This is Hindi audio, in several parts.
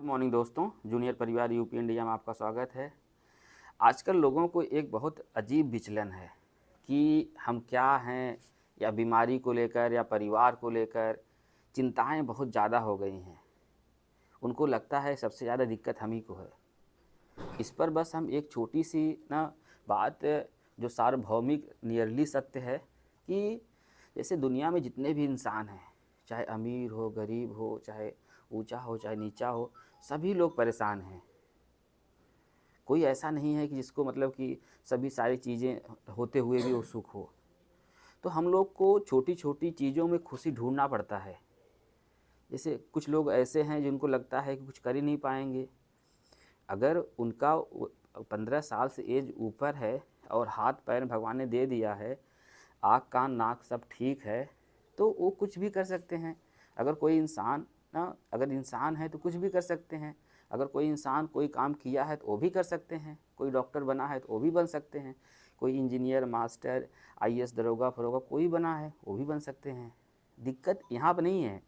गुड मॉर्निंग दोस्तों, जूनियर परिवार यूपी इंडिया में आपका स्वागत है। आजकल लोगों को एक बहुत अजीब विचलन है कि हम क्या हैं, या बीमारी को लेकर या परिवार को लेकर चिंताएं बहुत ज़्यादा हो गई हैं। उनको लगता है सबसे ज़्यादा दिक्कत हम ही को है। इस पर बस हम एक छोटी सी ना बात जो सार्वभौमिक नियरली सत्य है कि जैसे दुनिया में जितने भी इंसान हैं, चाहे अमीर हो गरीब हो, चाहे ऊंचा हो चाहे नीचा हो, सभी लोग परेशान हैं। कोई ऐसा नहीं है कि जिसको मतलब कि सभी सारी चीज़ें होते हुए भी वो सुख हो। तो हम लोग को छोटी छोटी चीज़ों में खुशी ढूंढना पड़ता है। जैसे कुछ लोग ऐसे हैं जिनको लगता है कि कुछ कर ही नहीं पाएंगे। अगर उनका 15 साल से एज ऊपर है और हाथ पैर भगवान ने दे दिया है, आँख कान नाक सब ठीक है, तो वो कुछ भी कर सकते हैं। अगर कोई इंसान अगर इंसान है तो कुछ भी कर सकते हैं। अगर कोई इंसान कोई काम किया है तो वो भी कर सकते हैं। कोई डॉक्टर बना है तो वो भी बन सकते हैं। कोई इंजीनियर मास्टर आईएएस दरोगा फरोगा कोई बना है वो भी बन सकते हैं। दिक्कत यहाँ पर नहीं है,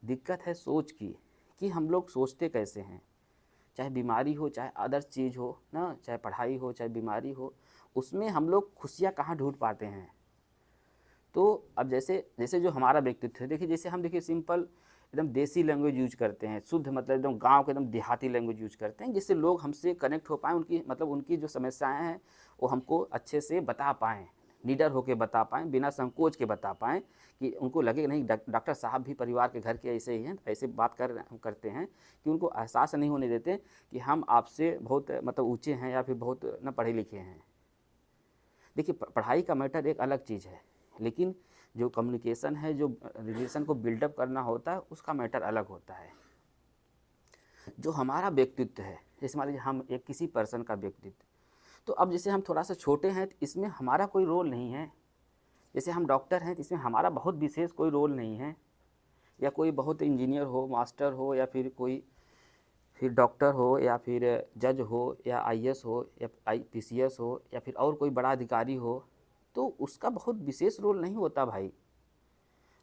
दिक्कत है सोच की, कि हम लोग सोचते कैसे हैं। चाहे बीमारी हो चाहे अदर चीज़ हो ना, चाहे पढ़ाई हो चाहे बीमारी हो, उसमें हम लोग खुशियाँ कहाँ ढूंढ पाते हैं। तो अब जैसे जैसे जो हमारा व्यक्तित्व है, देखिए जैसे हम देखिए सिंपल एकदम देसी लैंग्वेज यूज करते हैं, शुद्ध मतलब एकदम गांव के एकदम देहाती लैंग्वेज यूज करते हैं, जिससे लोग हमसे कनेक्ट हो पाएँ, उनकी मतलब उनकी जो समस्याएं हैं वो हमको अच्छे से बता पाएँ, निडर होकर बता पाएँ, बिना संकोच के बता पाएँ, कि उनको लगे कि नहीं डॉक्टर साहब भी परिवार के घर के ऐसे ही हैं, ऐसे बात करते हैं कि उनको एहसास नहीं होने देते कि हम आपसे बहुत मतलब ऊँचे हैं या फिर बहुत न पढ़े लिखे हैं। देखिए पढ़ाई का मैटर एक अलग चीज़ है, लेकिन जो कम्युनिकेशन है, जो रिलेशन को बिल्डअप करना होता है, उसका मैटर अलग होता है। जो हमारा व्यक्तित्व है, जैसे मान लीजिए हम एक किसी पर्सन का व्यक्तित्व, तो अब जैसे हम थोड़ा सा छोटे हैं तो इसमें हमारा कोई रोल नहीं है। जैसे हम डॉक्टर हैं तो इसमें हमारा बहुत विशेष कोई रोल नहीं है, या कोई बहुत इंजीनियर हो मास्टर हो या फिर कोई फिर डॉक्टर हो या फिर जज हो या आईएएस हो या पीसीएस हो या फिर और कोई बड़ा अधिकारी हो, तो उसका बहुत विशेष रोल नहीं होता भाई।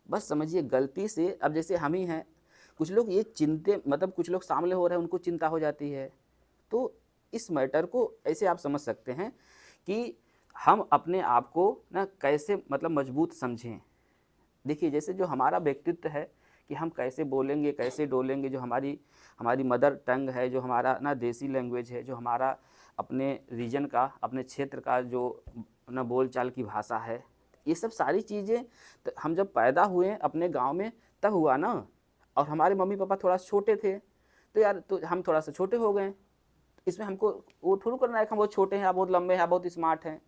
बस समझिए गलती से अब जैसे हम ही हैं, कुछ लोग ये चिंते मतलब कुछ लोग सामने हो रहे हैं उनको चिंता हो जाती है। तो इस मैटर को ऐसे आप समझ सकते हैं कि हम अपने आप को ना कैसे मतलब मजबूत समझें। देखिए जैसे जो हमारा व्यक्तित्व है कि हम कैसे बोलेंगे कैसे डोलेंगे, जो हमारी हमारी मदर टंग है, जो हमारा ना देसी लैंग्वेज है, जो हमारा अपने रीजन का अपने क्षेत्र का जो ना बोलचाल की भाषा है, ये सब सारी चीज़ें तो हम जब पैदा हुए अपने गांव में तब हुआ ना। और हमारे मम्मी पापा थोड़ा छोटे थे तो यार तो हम थोड़ा सा छोटे हो गए। इसमें हमको वो थोड़ा करना है कि हम बहुत छोटे हैं, आप बहुत लंबे हैं, आप बहुत स्मार्ट हैं।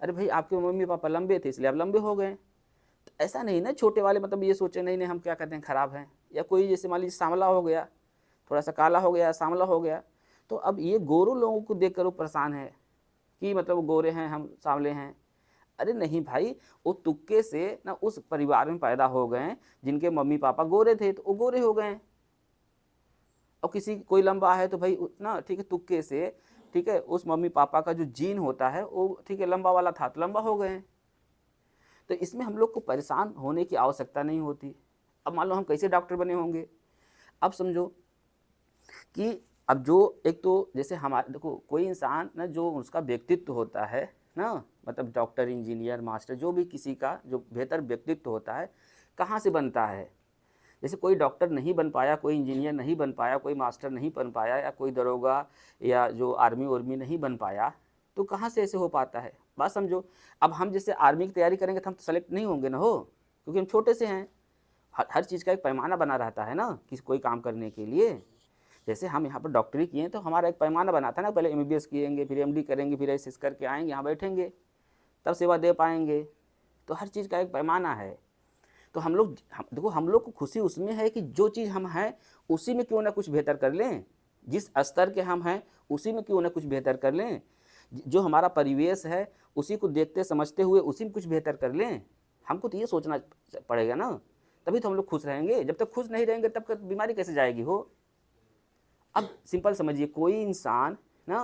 अरे भाई आपके मम्मी पापा लंबे थे इसलिए आप लंबे हो गए। ऐसा नहीं ना छोटे वाले मतलब ये सोचे नहीं नहीं हम क्या कहते हैं खराब हैं। या कोई जैसे मान लीजिए सांवला हो गया, थोड़ा सा काला हो गया सांवला हो गया, तो अब ये गोरों लोगों को देखकर वो परेशान है कि मतलब वो गोरे हैं हम सांवले हैं। अरे नहीं भाई, वो तुक्के से ना उस परिवार में पैदा हो गए जिनके मम्मी पापा गोरे थे तो वो गोरे हो गए। और किसी कोई लंबा है तो भाई ना ठीक है तुक्के से, ठीक है उस मम्मी पापा का जो जीन होता है वो ठीक है लंबा वाला था तो लंबा हो गए। तो इसमें हम लोग को परेशान होने की आवश्यकता नहीं होती। अब मान लो हम कैसे डॉक्टर बने होंगे। अब समझो कि अब जो एक तो जैसे हमारे देखो कोई इंसान ना जो उसका व्यक्तित्व होता है ना, मतलब डॉक्टर इंजीनियर मास्टर जो भी किसी का जो बेहतर व्यक्तित्व होता है कहाँ से बनता है। जैसे कोई डॉक्टर नहीं बन पाया, कोई इंजीनियर नहीं बन पाया, कोई मास्टर नहीं बन पाया, या कोई दरोगा या जो आर्मी उर्मी नहीं बन पाया, तो कहाँ से ऐसे हो पाता है। बात समझो। अब हम जैसे आर्मी की तैयारी करेंगे तो हम तो सेलेक्ट नहीं होंगे ना हो, क्योंकि हम छोटे से हैं। हर चीज़ का एक पैमाना बना रहता है ना कि कोई काम करने के लिए। जैसे हम यहाँ पर डॉक्टरी किए तो हमारा एक पैमाना बना था ना, पहले एमबीबीएस किएंगे फिर एमडी करेंगे फिर ऐसे करके आएंगे यहाँ बैठेंगे तब सेवा दे पाएंगे। तो हर चीज़ का एक पैमाना है। तो हम लोग देखो हम लोग को खुशी उसमें है कि जो चीज़ हम हैं उसी में क्यों ना कुछ बेहतर कर लें, जिस स्तर के हम हैं उसी में क्यों ना कुछ बेहतर कर लें, जो हमारा परिवेश है उसी को देखते समझते हुए उसी में कुछ बेहतर कर लें। हमको तो ये सोचना पड़ेगा ना, तभी तो हम लोग खुश रहेंगे। जब तक खुश नहीं रहेंगे तब तक बीमारी कैसे जाएगी हो। अब सिंपल समझिए, कोई इंसान ना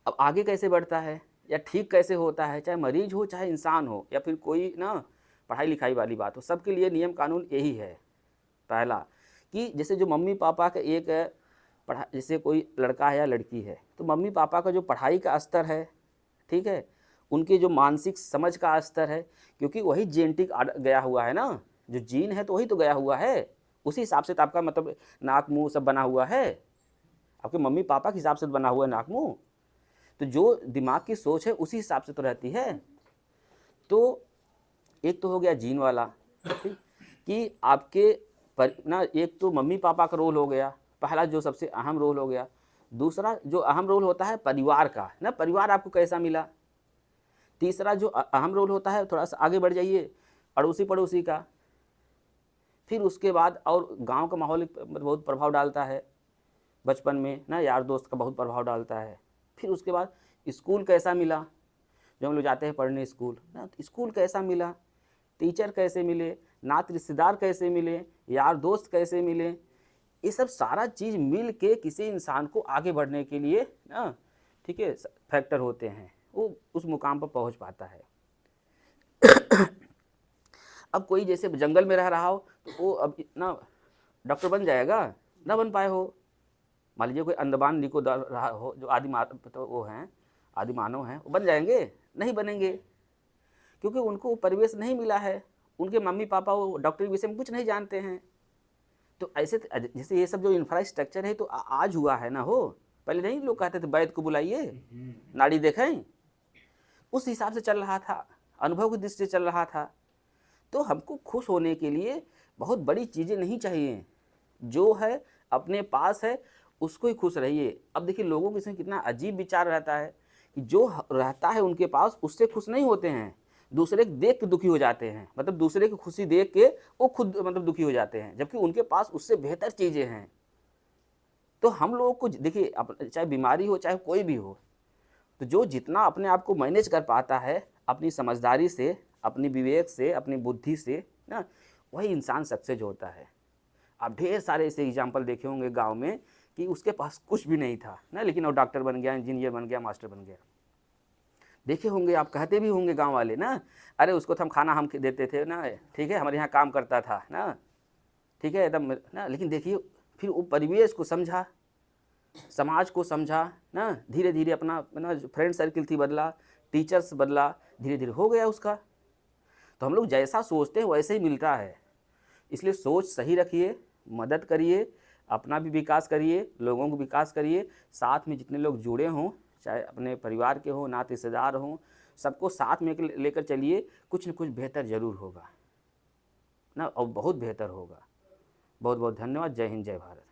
अब आगे कैसे बढ़ता है या ठीक कैसे होता है, चाहे मरीज हो चाहे इंसान हो या फिर कोई ना पढ़ाई लिखाई वाली बात हो, सबके लिए नियम कानून यही है। पहला कि जैसे जो मम्मी पापा का एक पढ़ा, जैसे कोई लड़का है या लड़की है, तो मम्मी पापा का जो पढ़ाई का स्तर है, ठीक है, उनके जो मानसिक समझ का स्तर है, क्योंकि वही जेनेटिक गया हुआ है ना, जो जीन है तो वही तो गया हुआ है, उसी हिसाब से तो आपका मतलब नाक मुंह सब बना हुआ है, आपके मम्मी पापा के हिसाब से बना हुआ है नाक मुंह, तो जो दिमाग की सोच है उसी हिसाब से तो रहती है। तो एक तो हो गया जीन वाला, ठीक, कि आपके ना एक तो मम्मी पापा का रोल हो गया, पहला जो सबसे अहम रोल हो गया। दूसरा जो अहम रोल होता है परिवार का ना, परिवार आपको कैसा मिला। तीसरा जो अहम रोल होता है, थोड़ा सा आगे बढ़ जाइए, अड़ोसी पड़ोसी का। फिर उसके बाद और गांव का माहौल बहुत प्रभाव डालता है, बचपन में ना यार दोस्त का बहुत प्रभाव डालता है। फिर उसके बाद स्कूल कैसा मिला, जो हम लोग जाते हैं पढ़ने स्कूल ना, तो स्कूल कैसा मिला, टीचर कैसे मिले, नात रिश्तेदार कैसे मिले, यार दोस्त कैसे मिले, ये सब सारा चीज़ मिल के किसी इंसान को आगे बढ़ने के लिए ना, ठीक है, फैक्टर होते हैं, वो उस मुकाम पर पहुंच पाता है। अब कोई जैसे जंगल में रह रहा हो तो वो अब ना डॉक्टर बन जाएगा, ना बन पाए हो। मान लीजिए कोई अंडमान निकोबार रहा हो, जो तो वो हैं आदि मानव हैं, वो बन जाएंगे, नहीं बनेंगे, क्योंकि उनको वो परिवेश नहीं मिला है, उनके मम्मी पापा वो डॉक्टरी विषय में कुछ नहीं जानते हैं। तो ऐसे जैसे ये सब जो इंफ्रास्ट्रक्चर है तो आज हुआ है ना, हो पहले नहीं लोग कहते थे वैद्य को बुलाइए नाड़ी देखें, उस हिसाब से चल रहा था, अनुभव की दृष्टि से चल रहा था। तो हमको खुश होने के लिए बहुत बड़ी चीज़ें नहीं चाहिए, जो है अपने पास है उसको ही खुश रहिए। अब देखिए लोगों के इसमें कितना अजीब विचार रहता है कि जो रहता है उनके पास उससे खुश नहीं होते हैं, दूसरे को देख के दुखी हो जाते हैं, मतलब दूसरे की खुशी देख के वो खुद मतलब दुखी हो जाते हैं, जबकि उनके पास उससे बेहतर चीज़ें हैं। तो हम लोगों को देखिए, चाहे बीमारी हो चाहे कोई भी हो, तो जो जितना अपने आप को मैनेज कर पाता है अपनी समझदारी से, अपनी विवेक से, अपनी बुद्धि से ना, वही इंसान सक्सेस होता है। आप ढेर सारे ऐसे एग्जाम्पल देखे होंगे गांव में कि उसके पास कुछ भी नहीं था ना, लेकिन वो डॉक्टर बन गया, इंजीनियर बन गया, मास्टर बन गया। देखे होंगे आप, कहते भी होंगे गांव वाले ना, अरे उसको तो हम खाना हम देते थे ना, ठीक है, हमारे यहाँ काम करता था ना, ठीक है एकदम ना। लेकिन देखिए फिर वो परिवेश को समझा, समाज को समझा ना, धीरे धीरे अपना ना फ्रेंड सर्किल थी बदला, टीचर्स बदला, धीरे धीरे हो गया उसका। तो हम लोग जैसा सोचते हैं वैसे ही मिलता है, इसलिए सोच सही रखिए, मदद करिए, अपना भी विकास करिए, लोगों को विकास करिए, साथ में जितने लोग जुड़े हों, चाहे अपने परिवार के हों, नाते रिश्तेदार हों, सबको साथ में लेकर चलिए, कुछ न कुछ बेहतर ज़रूर होगा ना, और बहुत बेहतर होगा। बहुत बहुत धन्यवाद। जय हिंद, जय भारत।